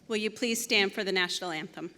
Will you please stand for the national anthem?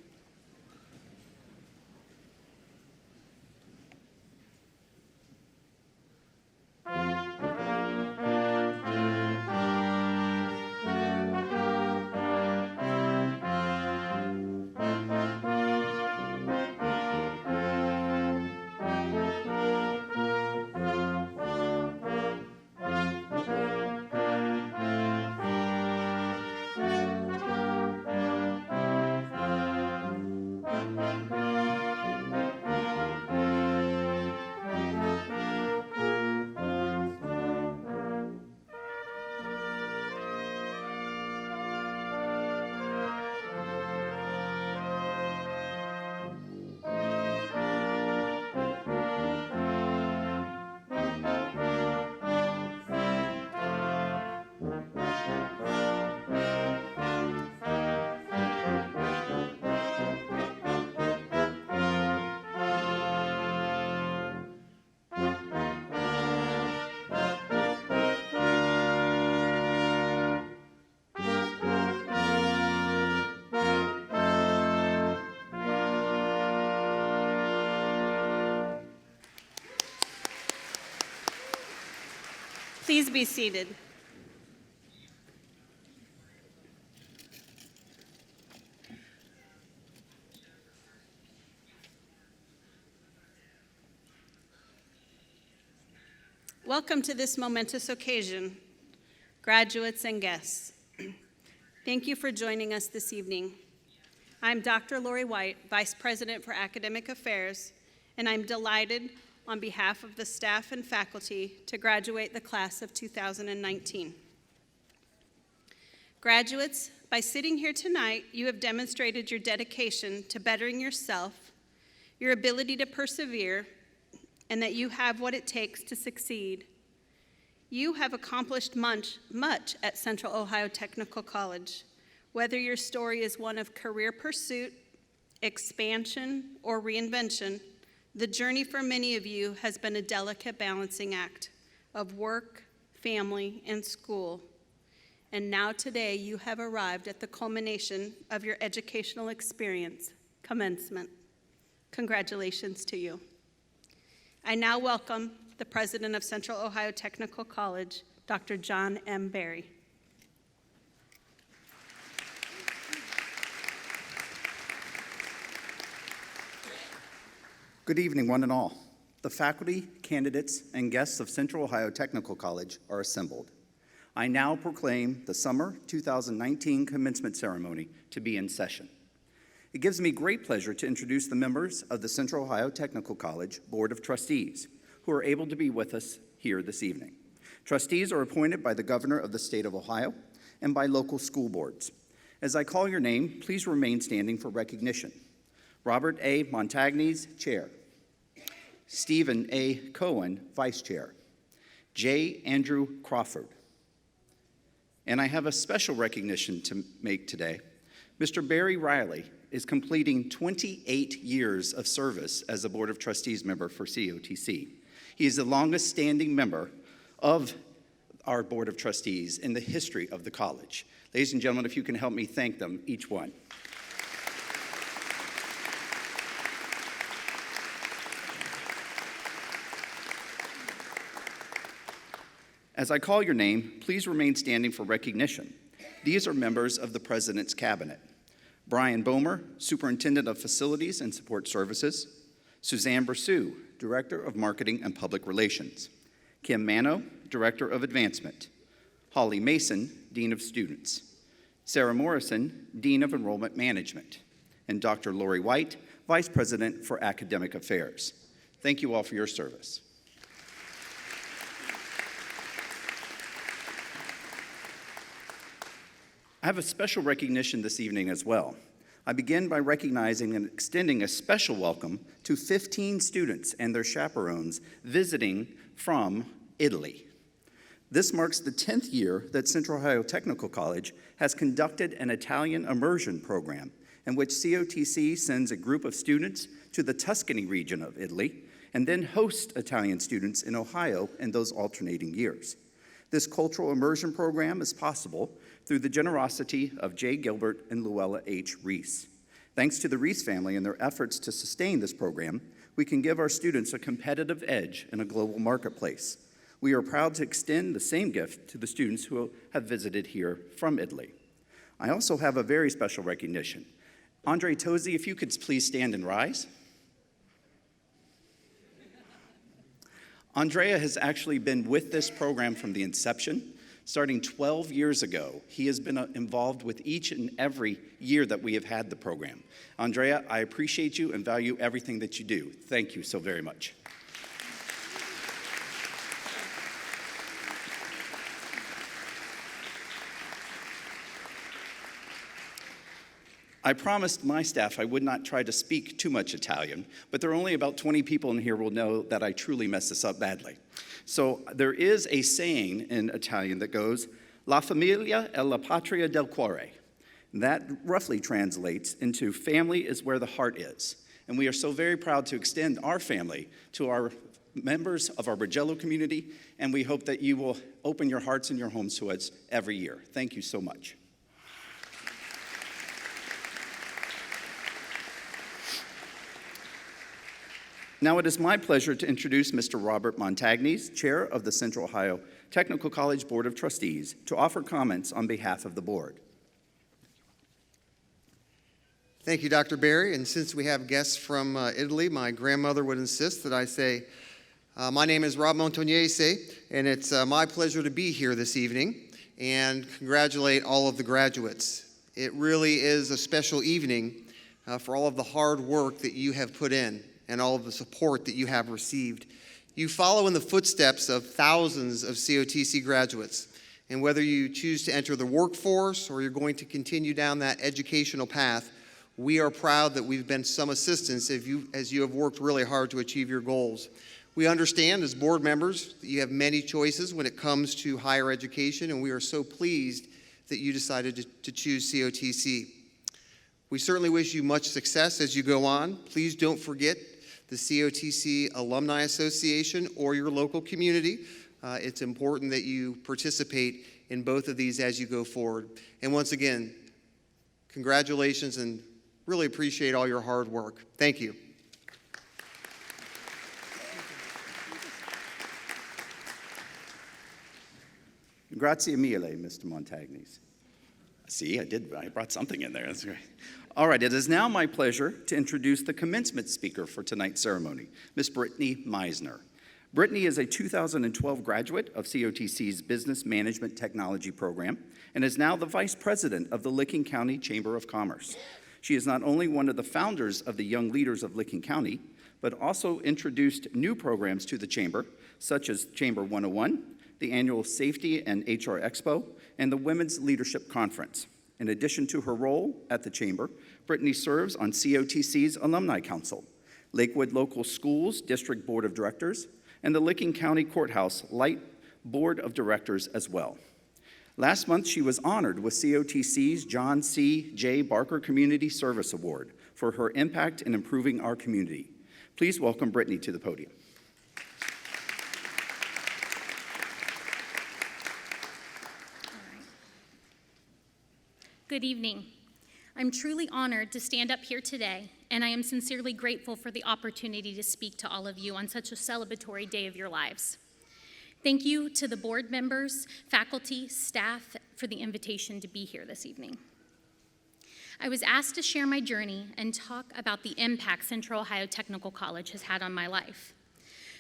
Please be seated. Welcome to this momentous occasion, graduates and guests. Thank you for joining us this evening. I'm Dr. Lori White, Vice President for Academic Affairs, and I'm delighted on behalf of the staff and faculty to graduate the class of 2019. Graduates, by sitting here tonight, you have demonstrated your dedication to bettering yourself, your ability to persevere, and that you have what it takes to succeed. You have accomplished much at Central Ohio Technical College. Whether your story is one of career pursuit, expansion, or reinvention, the journey for many of you has been a delicate balancing act of work, family, and school. And now today you have arrived at the culmination of your educational experience, commencement. Congratulations to you. I now welcome the President of Central Ohio Technical College, Dr. John M. Berry. Good evening, one and all. The faculty, candidates, and guests of Central Ohio Technical College are assembled. I now proclaim the Summer 2019 Commencement Ceremony to be in session. It gives me great pleasure to introduce the members of the Central Ohio Technical College Board of Trustees, who are able to be with us here this evening. Trustees are appointed by the Governor of the State of Ohio and by local school boards. As I call your name, please remain standing for recognition. Robert A. Montagnes, Chair. Stephen A. Cohen, Vice Chair. J. Andrew Crawford. And I have a special recognition to make today. Mr. Barry Riley is completing 28 years of service as a Board of Trustees member for COTC. He is the longest standing member of our Board of Trustees in the history of the college. Ladies and gentlemen, if you can help me thank them, each one. As I call your name, please remain standing for recognition. These are members of the President's Cabinet. Brian Bomer, Superintendent of Facilities and Support Services. Suzanne Bersu, Director of Marketing and Public Relations. Kim Mano, Director of Advancement. Holly Mason, Dean of Students. Sarah Morrison, Dean of Enrollment Management. And Dr. Lori White, Vice President for Academic Affairs. Thank you all for your service. I have a special recognition this evening as well. I begin by recognizing and extending a special welcome to 15 students and their chaperones visiting from Italy. This marks the 10th year that Central Ohio Technical College has conducted an Italian immersion program in which COTC sends a group of students to the Tuscany region of Italy and then hosts Italian students in Ohio in those alternating years. This cultural immersion program is possible through the generosity of Jay Gilbert and Luella H. Reese. Thanks to the Reese family and their efforts to sustain this program, we can give our students a competitive edge in a global marketplace. We are proud to extend the same gift to the students who have visited here from Italy. I also have a very special recognition. Andre Tosi, if you could please stand and rise. Andrea has actually been with this program from the inception. Starting 12 years ago, he has been involved with each and every year that we have had the program. Andrea, I appreciate you and value everything that you do. Thank you so very much. I promised my staff I would not try to speak too much Italian, but there are only about 20 people in here who will know that I truly mess this up badly. So there is a saying in Italian that goes, La famiglia è la patria del cuore. That roughly translates into family is where the heart is. And we are so very proud to extend our family to our members of our Bergello community, and we hope that you will open your hearts and your homes to us every year. Thank you so much. Now it is my pleasure to introduce Mr. Robert Montagnes, Chair of the Central Ohio Technical College Board of Trustees, to offer comments on behalf of the board. Thank you, Dr. Berry. And since we have guests from Italy, my grandmother would insist that I say, my name is Rob Montagnese, and it's my pleasure to be here this evening and congratulate all of the graduates. It really is a special evening for all of the hard work that you have put in and all of the support that you have received. You follow in the footsteps of thousands of COTC graduates, and whether you choose to enter the workforce or you're going to continue down that educational path, we are proud that we've been some assistance as you have worked really hard to achieve your goals. We understand as board members that you have many choices when it comes to higher education, and we are so pleased that you decided to choose COTC. We certainly wish you much success as you go on. Please don't forget the COTC Alumni Association or your local community. It's important that you participate in both of these as you go forward. And once again, congratulations and really appreciate all your hard work. Thank you. Grazie mille, Mr. Montagnese. See, I brought something in there. That's great. All right, it is now my pleasure to introduce the commencement speaker for tonight's ceremony, Ms. Brittany Meisner. Brittany is a 2012 graduate of COTC's Business Management Technology program and is now the Vice President of the Licking County Chamber of Commerce. She is not only one of the founders of the Young Leaders of Licking County, but also introduced new programs to the Chamber, such as Chamber 101, the annual Safety and HR Expo, and the Women's Leadership Conference. In addition to her role at the Chamber, Brittany serves on COTC's Alumni Council, Lakewood Local Schools District Board of Directors, and the Licking County Courthouse Light Board of Directors as well. Last month, she was honored with COTC's John C. J. Barker Community Service Award for her impact in improving our community. Please welcome Brittany to the podium. Good evening. I'm truly honored to stand up here today, and I am sincerely grateful for the opportunity to speak to all of you on such a celebratory day of your lives. Thank you to the board members, faculty, staff for the invitation to be here this evening. I was asked to share my journey and talk about the impact Central Ohio Technical College has had on my life.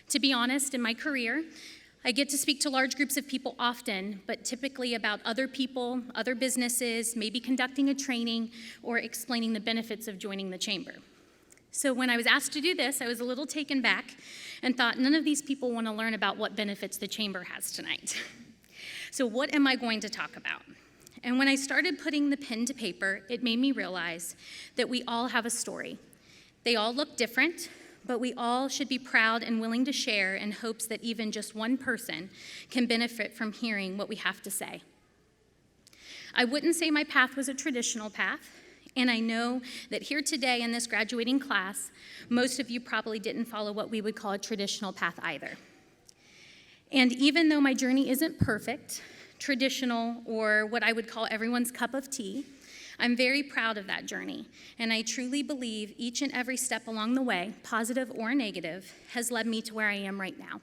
To be honest, in my career, I get to speak to large groups of people often, but typically about other people, other businesses, maybe conducting a training or explaining the benefits of joining the chamber. So when I was asked to do this, I was a little taken back and thought, none of these people want to learn about what benefits the chamber has tonight. So what am I going to talk about? And when I started putting the pen to paper, it made me realize that we all have a story. They all look different, but we all should be proud and willing to share in hopes that even just one person can benefit from hearing what we have to say. I wouldn't say my path was a traditional path, and I know that here today in this graduating class, most of you probably didn't follow what we would call a traditional path either. And even though my journey isn't perfect, traditional, or what I would call everyone's cup of tea, I'm very proud of that journey, and I truly believe each and every step along the way, positive or negative, has led me to where I am right now.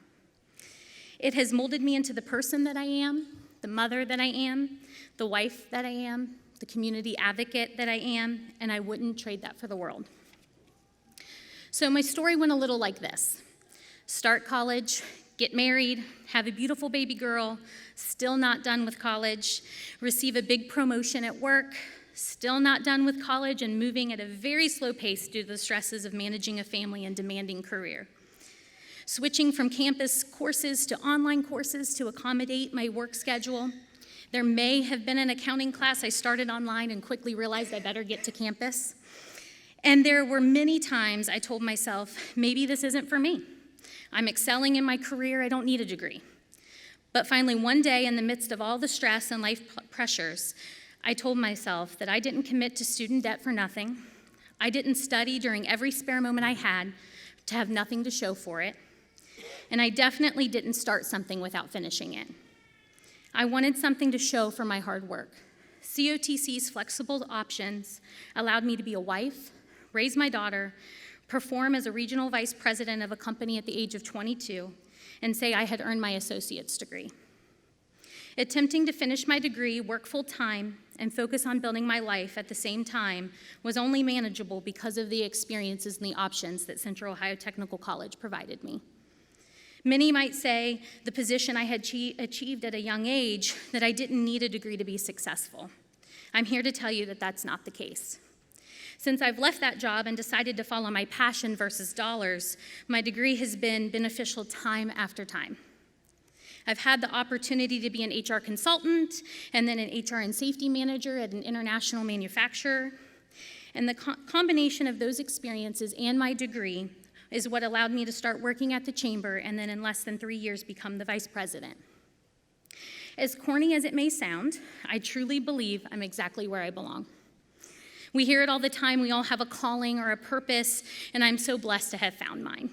It has molded me into the person that I am, the mother that I am, the wife that I am, the community advocate that I am, and I wouldn't trade that for the world. So my story went a little like this. Start college, get married, have a beautiful baby girl, still not done with college, receive a big promotion at work, still not done with college and moving at a very slow pace due to the stresses of managing a family and demanding career. Switching from campus courses to online courses to accommodate my work schedule. There may have been an accounting class I started online and quickly realized I better get to campus. And there were many times I told myself, maybe this isn't for me. I'm excelling in my career, I don't need a degree. But finally, one day, in the midst of all the stress and life pressures, I told myself that I didn't commit to student debt for nothing. I didn't study during every spare moment I had to have nothing to show for it. And I definitely didn't start something without finishing it. I wanted something to show for my hard work. COTC's flexible options allowed me to be a wife, raise my daughter, perform as a regional vice president of a company at the age of 22, and say I had earned my associate's degree. Attempting to finish my degree, work full-time, and focus on building my life at the same time was only manageable because of the experiences and the options that Central Ohio Technical College provided me. Many might say the position I had achieved at a young age that I didn't need a degree to be successful. I'm here to tell you that that's not the case. Since I've left that job and decided to follow my passion versus dollars, my degree has been beneficial time after time. I've had the opportunity to be an HR consultant and then an HR and safety manager at an international manufacturer. And the combination of those experiences and my degree is what allowed me to start working at the chamber and then in less than 3 years become the vice president. As corny as it may sound, I truly believe I'm exactly where I belong. We hear it all the time, we all have a calling or a purpose, and I'm so blessed to have found mine.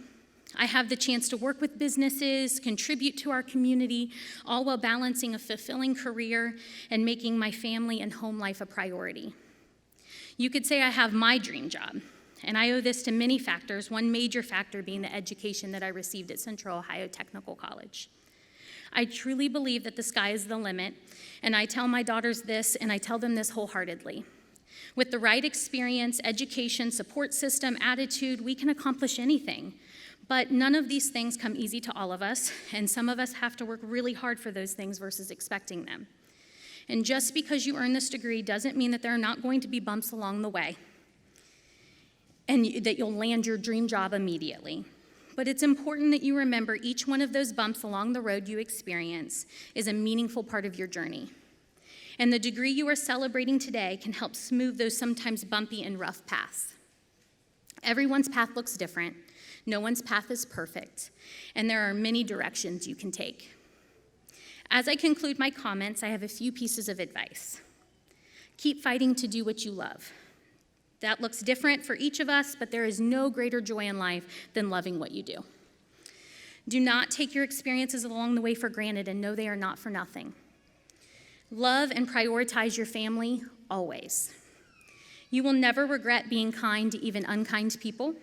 I have the chance to work with businesses, contribute to our community, all while balancing a fulfilling career and making my family and home life a priority. You could say I have my dream job, and I owe this to many factors, one major factor being the education that I received at Central Ohio Technical College. I truly believe that the sky is the limit, and I tell my daughters this, and I tell them this wholeheartedly. With the right experience, education, support system, attitude, we can accomplish anything. But none of these things come easy to all of us, and some of us have to work really hard for those things versus expecting them. And just because you earn this degree doesn't mean that there are not going to be bumps along the way and that you'll land your dream job immediately. But it's important that you remember each one of those bumps along the road you experience is a meaningful part of your journey. And the degree you are celebrating today can help smooth those sometimes bumpy and rough paths. Everyone's path looks different. No one's path is perfect, and there are many directions you can take. As I conclude my comments, I have a few pieces of advice. Keep fighting to do what you love. That looks different for each of us, but there is no greater joy in life than loving what you do. Do not take your experiences along the way for granted and know they are not for nothing. Love and prioritize your family always. You will never regret being kind to even unkind people.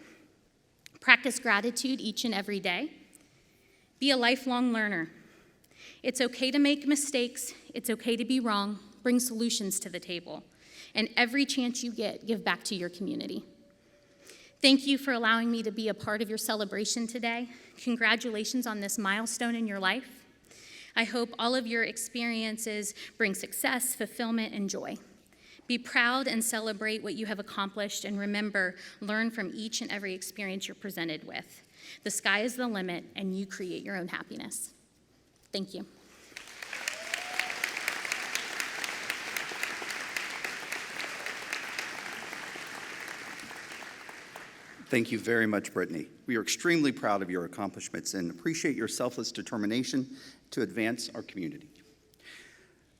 Practice gratitude each and every day. Be a lifelong learner. It's okay to make mistakes. It's okay to be wrong. Bring solutions to the table. And every chance you get, give back to your community. Thank you for allowing me to be a part of your celebration today. Congratulations on this milestone in your life. I hope all of your experiences bring success, fulfillment, and joy. Be proud and celebrate what you have accomplished, and remember, learn from each and every experience you're presented with. The sky is the limit, and you create your own happiness. Thank you. Thank you very much, Brittany. We are extremely proud of your accomplishments and appreciate your selfless determination to advance our community.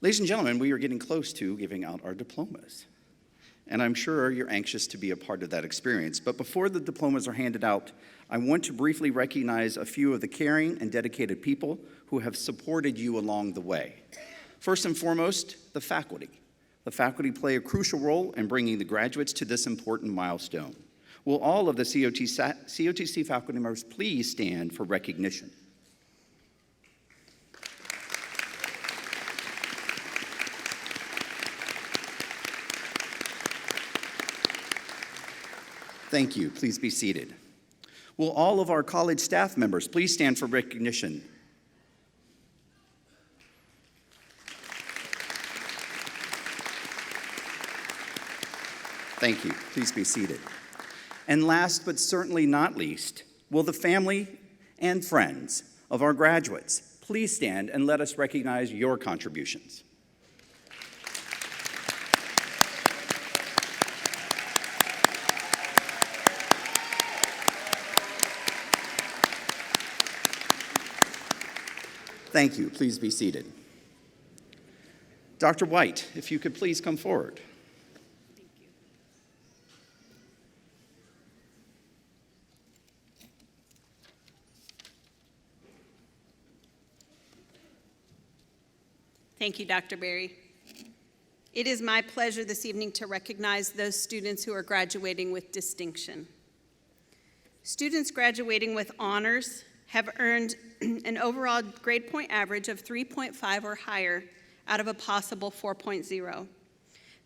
Ladies and gentlemen, we are getting close to giving out our diplomas. And I'm sure you're anxious to be a part of that experience. But before the diplomas are handed out, I want to briefly recognize a few of the caring and dedicated people who have supported you along the way. First and foremost, the faculty. The faculty play a crucial role in bringing the graduates to this important milestone. Will all of the COTC faculty members please stand for recognition? Thank you. Please be seated. Will all of our college staff members please stand for recognition? Thank you. Please be seated. And last but certainly not least, will the family and friends of our graduates please stand and let us recognize your contributions. Thank you. Please be seated. Dr. White, if you could please come forward. Thank you, Dr. Berry. It is my pleasure this evening to recognize those students who are graduating with distinction. Students graduating with honors have earned an overall grade point average of 3.5 or higher out of a possible 4.0.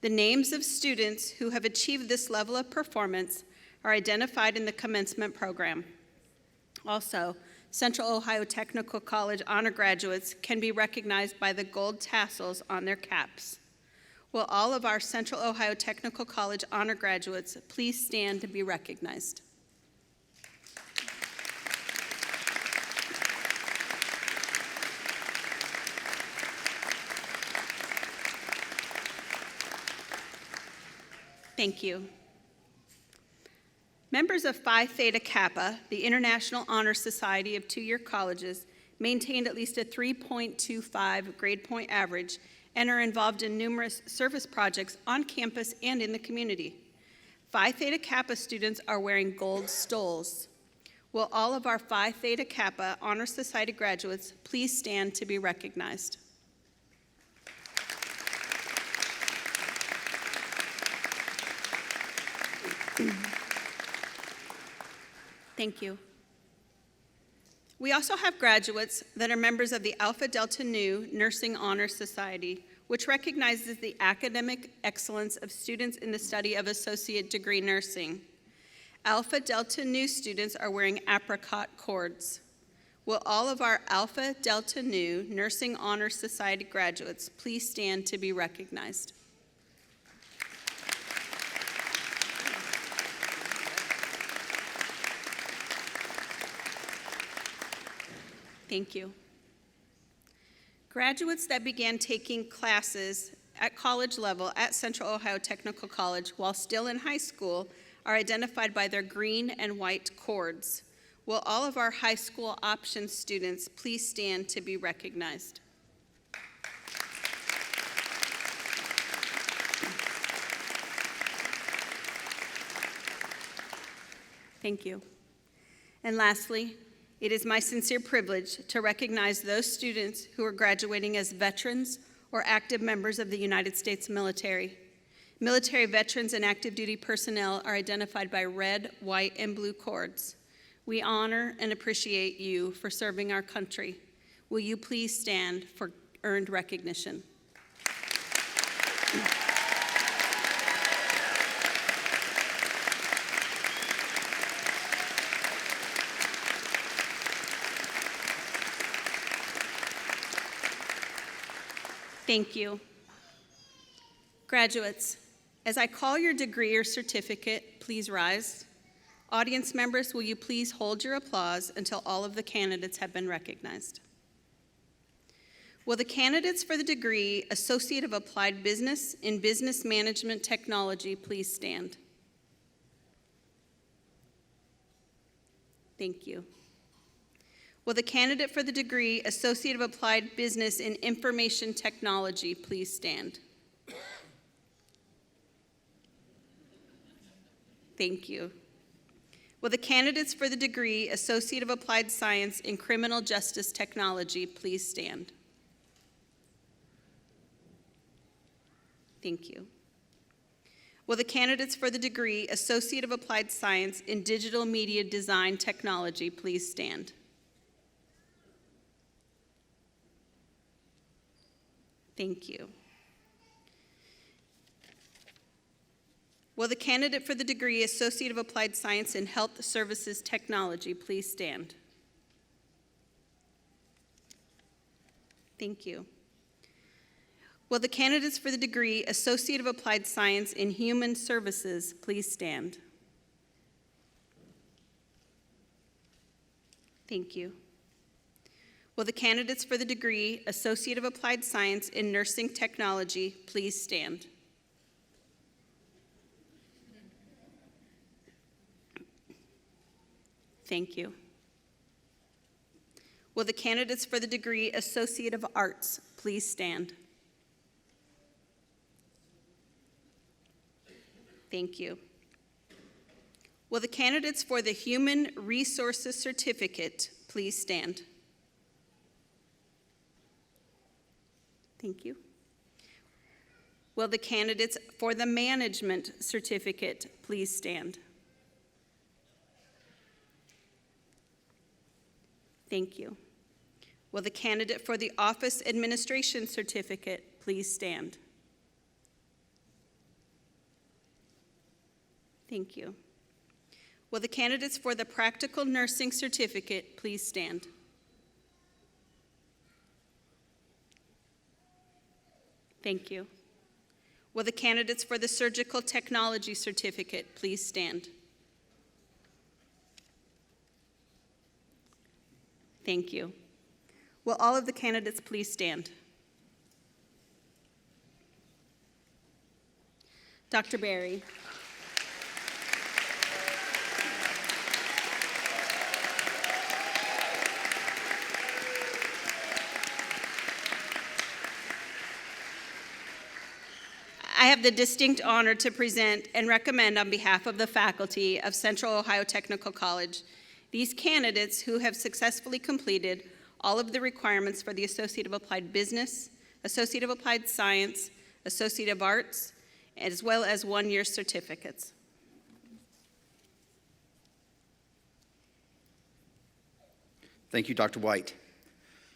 The names of students who have achieved this level of performance are identified in the commencement program. Also, Central Ohio Technical College honor graduates can be recognized by the gold tassels on their caps. Will all of our Central Ohio Technical College honor graduates please stand to be recognized? Thank you. Members of Phi Theta Kappa, the International Honor Society of two-year colleges, maintained at least a 3.25 grade point average and are involved in numerous service projects on campus and in the community. Phi Theta Kappa students are wearing gold stoles. Will all of our Phi Theta Kappa Honor Society graduates please stand to be recognized? Thank you. We also have graduates that are members of the Alpha Delta Nu Nursing Honor Society, which recognizes the academic excellence of students in the study of associate degree nursing. Alpha Delta Nu students are wearing apricot cords. Will all of our Alpha Delta Nu Nursing Honor Society graduates please stand to be recognized? Thank you. Graduates that began taking classes at college level at Central Ohio Technical College while still in high school are identified by their green and white cords. Will all of our high school option students please stand to be recognized? Thank you. And lastly, it is my sincere privilege to recognize those students who are graduating as veterans or active members of the United States military. Military veterans and active duty personnel are identified by red, white, and blue cords. We honor and appreciate you for serving our country. Will you please stand for earned recognition? Thank you. Graduates, as I call your degree or certificate, please rise. Audience members, will you please hold your applause until all of the candidates have been recognized? Will the candidates for the degree Associate of Applied Business in Business Management Technology please stand? Thank you. Will the candidate for the degree Associate of Applied Business in Information Technology please stand? Thank you. Will the candidates for the degree Associate of Applied Science in Criminal Justice Technology please stand? Thank you. Will the candidates for the degree Associate of Applied Science in Digital Media Design Technology please stand? Thank you. Will the candidate for the degree Associate of Applied Science in Health Services Technology please stand? Thank you. Will the candidates for the degree Associate of Applied Science in Human Services please stand? Thank you. Will the candidates for the degree Associate of Applied Science in Nursing Technology please stand? Thank you. Will the candidates for the degree Associate of Arts please stand? Thank you. Will the candidates for the Human Resources Certificate please stand? Thank you. Will the candidates for the Management Certificate please stand? Thank you. Will the candidate for the office administration certificate please stand? Thank you. Will the candidates for the practical nursing certificate please stand? Thank you. Will the candidates for the surgical technology certificate please stand? Thank you. Will all of the candidates please stand? Dr. Berry. I have the distinct honor to present and recommend on behalf of the faculty of Central Ohio Technical College these candidates who have successfully completed all of the requirements for the Associate of Applied Business, Associate of Applied Science, Associate of Arts, as well as one-year certificates. Thank you, Dr. White.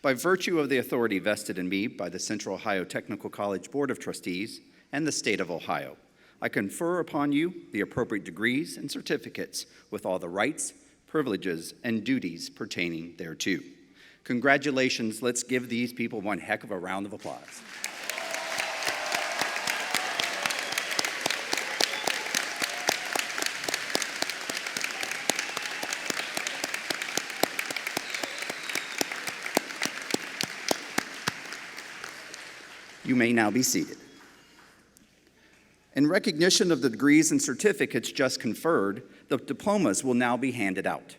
By virtue of the authority vested in me by the Central Ohio Technical College Board of Trustees and the state of Ohio, I confer upon you the appropriate degrees and certificates with all the rights, privileges, and duties pertaining thereto. Congratulations. Let's give these people one heck of a round of applause. You may now be seated. In recognition of the degrees and certificates just conferred, the diplomas will now be handed out.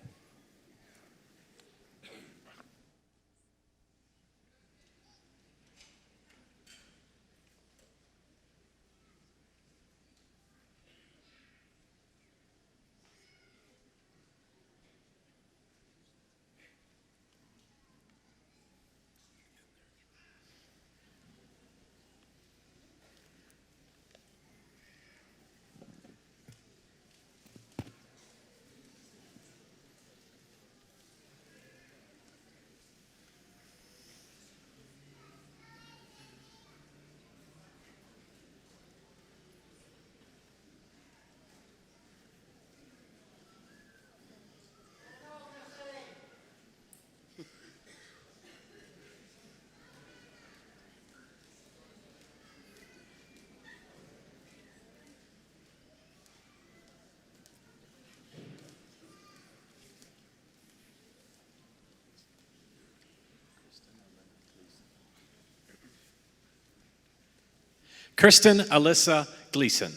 Kristen Alyssa Gleason.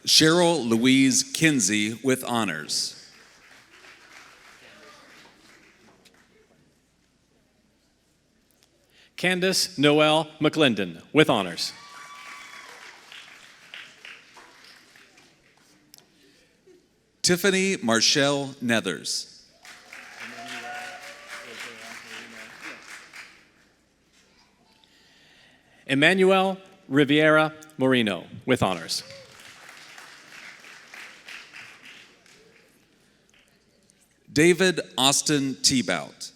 Cheryl Louise Kinsey with honors. Candace Noel McClendon with honors. Tiffany Marshall Nethers. Emmanuel Riviera Moreno with honors. David Austin Tebout.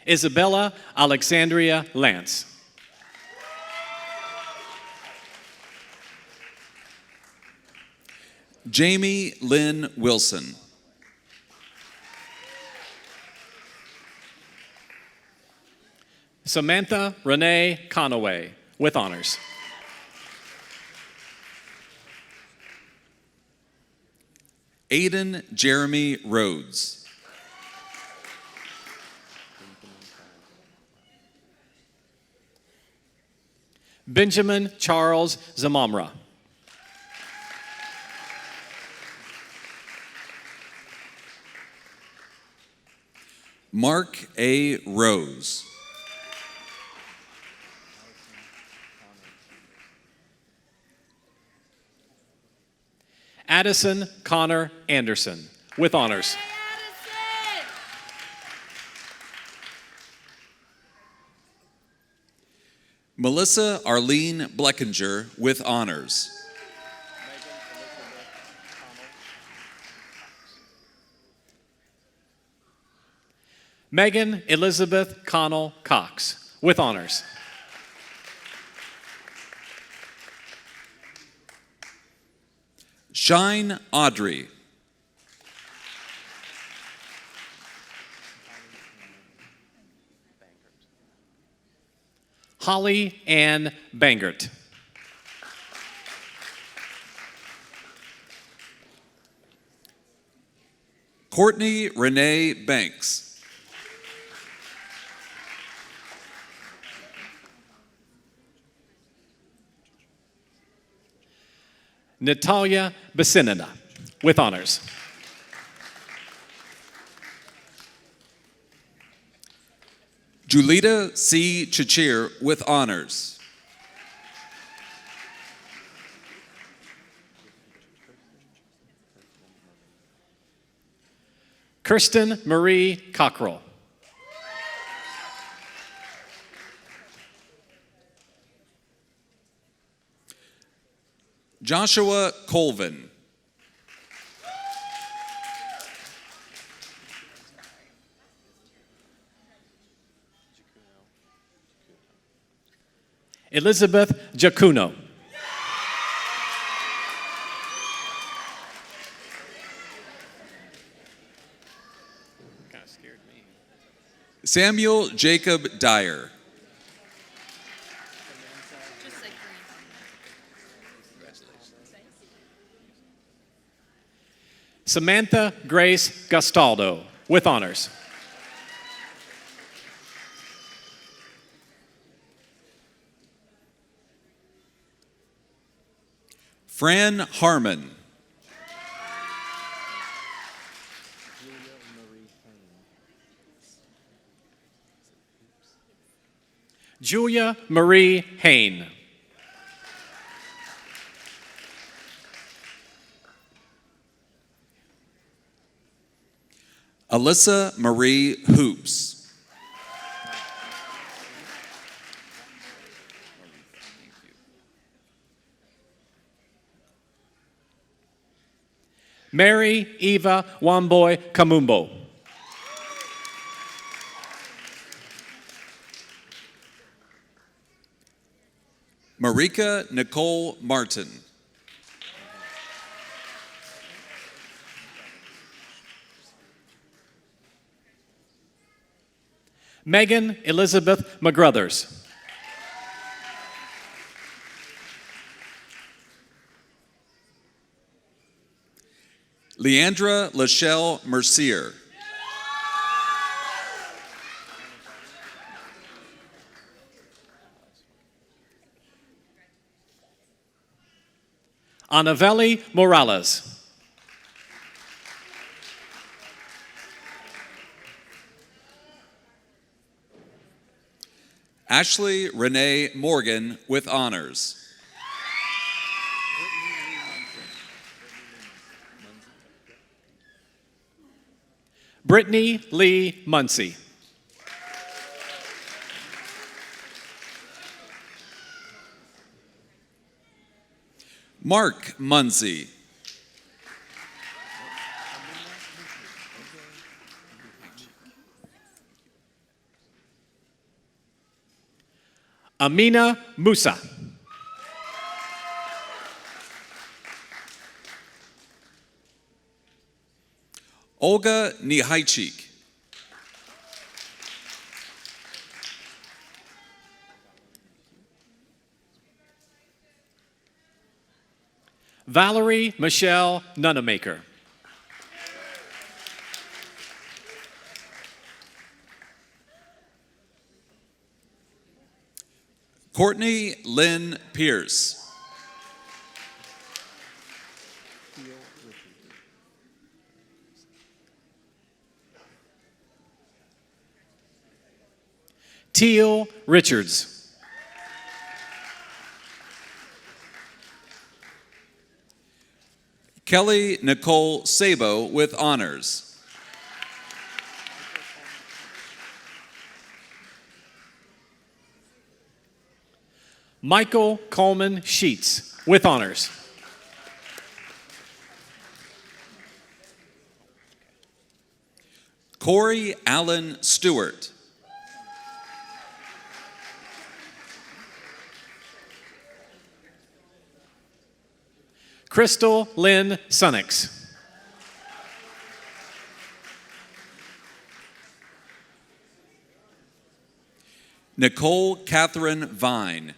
Isabella Alexandria Lance. Jamie Lynn Wilson. Samantha Renee Conaway with honors. Aiden Jeremy Rhodes. Benjamin Charles Zamamra. Mark A. Rose. Addison Connor Anderson with honors. Melissa Arlene Bleckinger with honors. Megan Elizabeth Connell Cox with honors. Shine Audrey. Holly Ann Bangert. Courtney Renee Banks. Natalia Basinina with honors. Julita C. Chichir with honors. Kirsten Marie Cockrell. Joshua Colvin. Elizabeth Giacuno. Samuel Jacob Dyer. Samantha Grace Gastaldo with honors. Fran Harmon. Julia Marie Hain. Alyssa Marie Hoops. Mary Eva Wamboy Kamumbo. Marika Nicole Martin. Megan Elizabeth McGruthers. Leandra Lachelle Mercier. Anavelli Morales. Ashley Renee Morgan with honors. Brittany Lee Muncie. Mark Munsey. Amina Musa. Olga Nihaichik. Valerie Michelle Nunemaker. Courtney Lynn Pierce. Teal Richards. Kelly Nicole Sabo with honors. Michael Coleman Sheets, with honors. Corey Allen Stewart. Crystal Lynn Sunnix. Nicole Catherine Vine.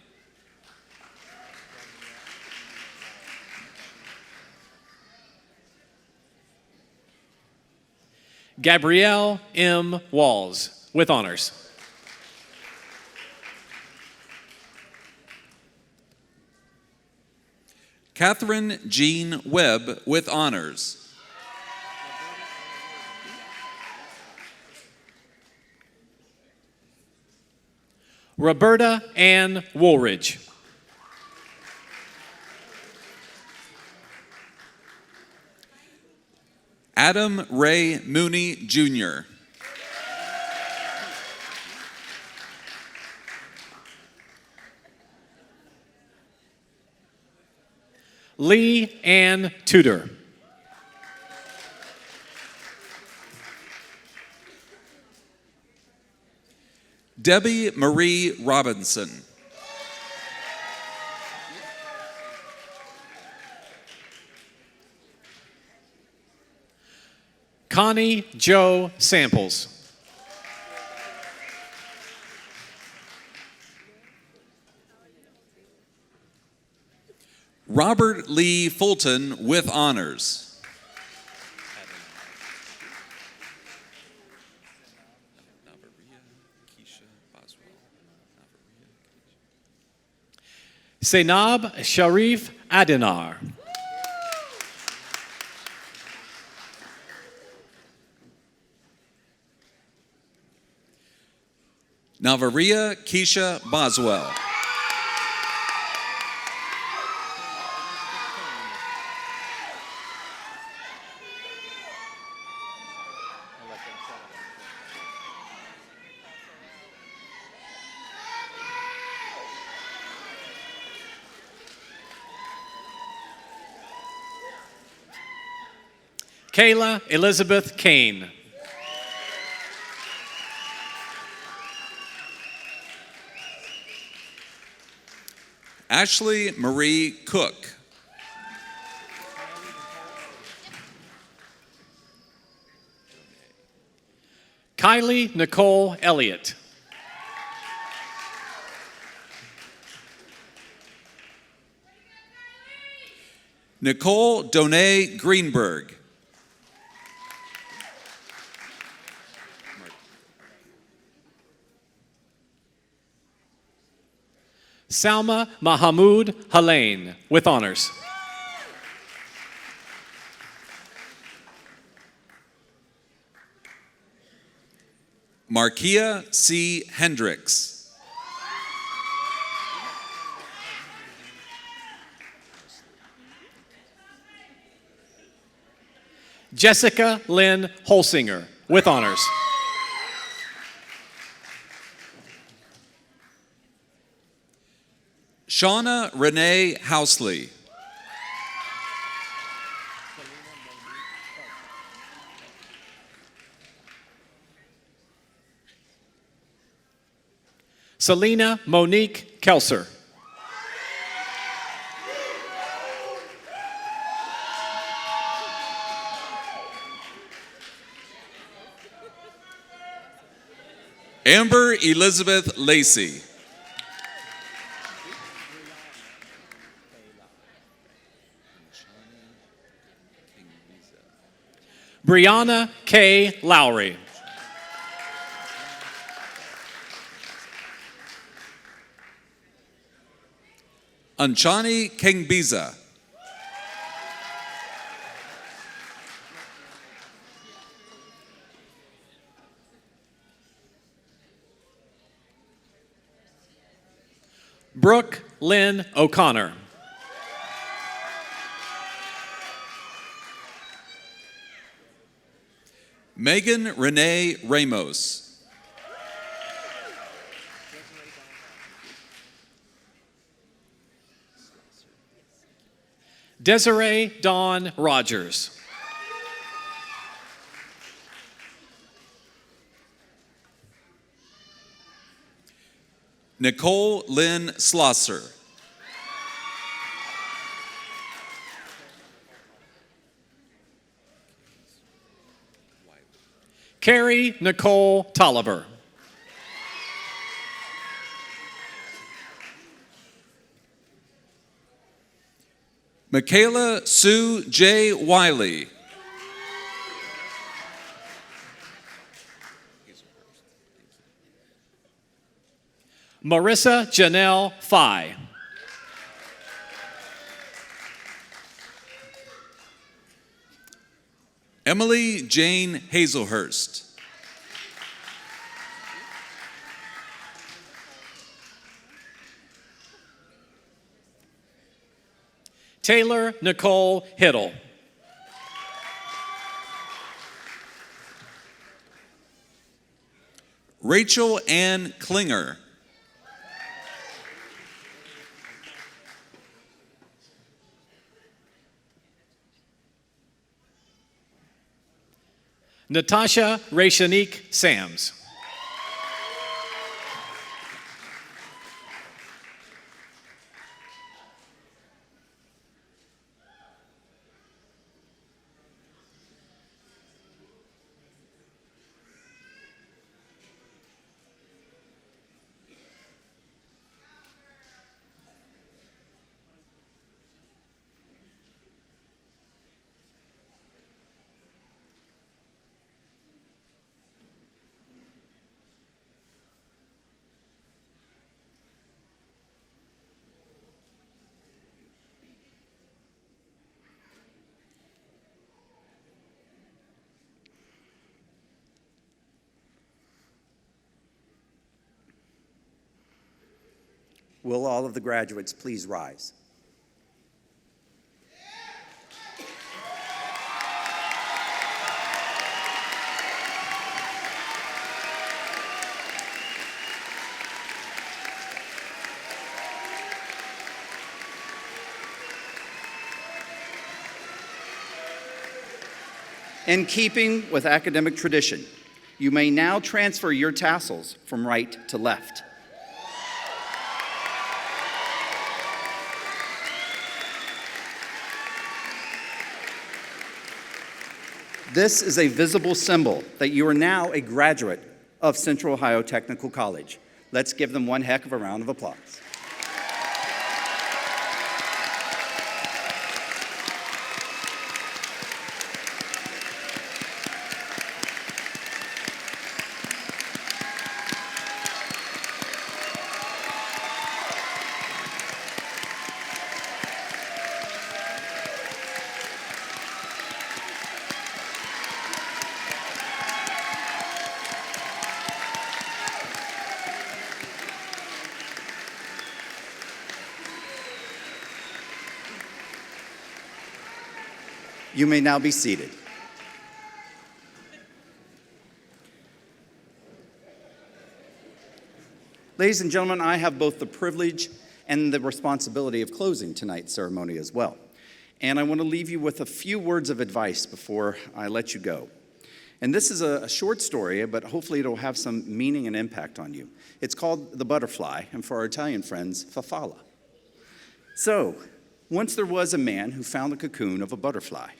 Gabrielle M. Walls, with honors. Catherine Jean Webb, with honors. Roberta Ann Woolridge. Adam Ray Mooney, Jr. Lee Ann Tudor. Debbie Marie Robinson. Connie Joe Samples. Robert Lee Fulton, with honors. Zainab Sharif Adinar. Navaria Keisha Boswell. Kayla Elizabeth Kane. Ashley Marie Cook. Kylie Nicole Elliott. Nicole Donay Greenberg. Salma Mahamood Halain, with honors. Markia C. Hendricks. Jessica Lynn Holsinger, with honors. Shauna Renee Housley. Selena Monique Kelser. Amber Elizabeth Lacey. Brianna K. Lowry. Anchani Kengbiza. Brooke Lynn O'Connor. Megan Renee Ramos. Desiree Dawn Rogers. Nicole Lynn Slosser. Carrie Nicole Tolliver. Michaela Sue J. Wiley. Marissa Janelle Fye. Emily Jane Hazelhurst. Taylor Nicole Hiddle. Rachel Ann Klinger. Natasha Rashanique Sams. Will all of the graduates please rise? In keeping with academic tradition, you may now transfer your tassels from right to left. This is a visible symbol that you are now a graduate of Central Ohio Technical College. Let's give them one heck of a round of applause. You may now be seated. Ladies and gentlemen, I have both the privilege and the responsibility of closing tonight's ceremony as well. And I want to leave you with a few words of advice before I let you go. And this is a short story, but hopefully it'll have some meaning and impact on you. It's called The Butterfly, and for our Italian friends, Farfalla. So, once there was a man who found the cocoon of a butterfly.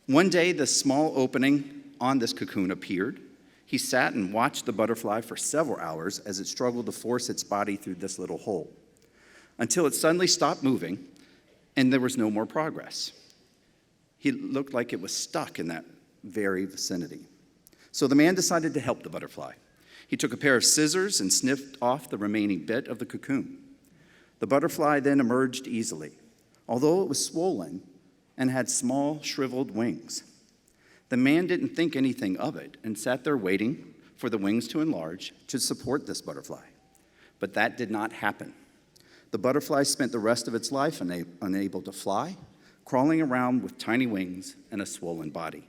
One day, the small opening on this cocoon appeared. He sat and watched the butterfly for several hours as it struggled to force its body through this little hole, until it suddenly stopped moving and there was no more progress. He looked like it was stuck in that very vicinity. So the man decided to help the butterfly. He took a pair of scissors and snipped off the remaining bit of the cocoon. The butterfly then emerged easily, although it was swollen and had small, shriveled wings. The man didn't think anything of it and sat there waiting for the wings to enlarge to support this butterfly. But that did not happen. The butterfly spent the rest of its life unable to fly, crawling around with tiny wings and a swollen body.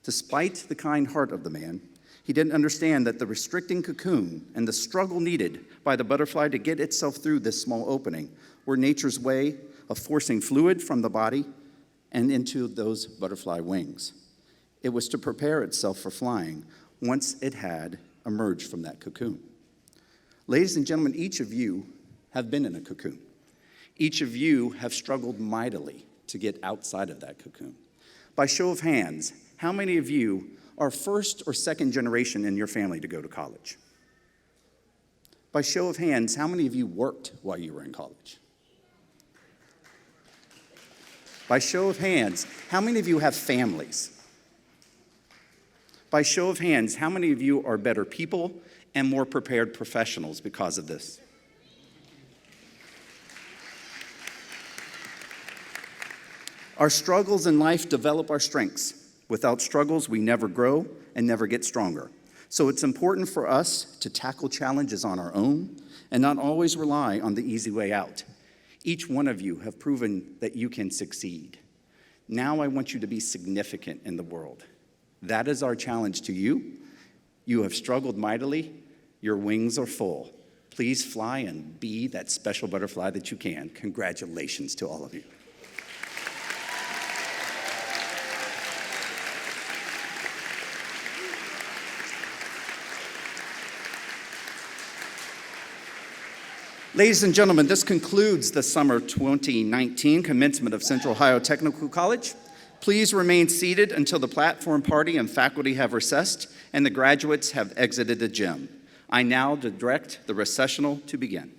Despite the kind heart of the man, he didn't understand that the restricting cocoon and the struggle needed by the butterfly to get itself through this small opening were nature's way of forcing fluid from the body and into those butterfly wings. It was to prepare itself for flying once it had emerged from that cocoon. Ladies and gentlemen, each of you have been in a cocoon. Each of you have struggled mightily to get outside of that cocoon. By show of hands, how many of you are first or second generation in your family to go to college? By show of hands, how many of you worked while you were in college? By show of hands, how many of you have families? By show of hands, how many of you are better people and more prepared professionals because of this? Our struggles in life develop our strengths. Without struggles, we never grow and never get stronger. So it's important for us to tackle challenges on our own and not always rely on the easy way out. Each one of you have proven that you can succeed. Now I want you to be significant in the world. That is our challenge to you. You have struggled mightily. Your wings are full. Please fly and be that special butterfly that you can. Congratulations to all of you. Ladies and gentlemen, this concludes the summer 2019 commencement of Central Ohio Technical College. Please remain seated until the platform party and faculty have recessed and the graduates have exited the gym. I now direct the recessional to begin.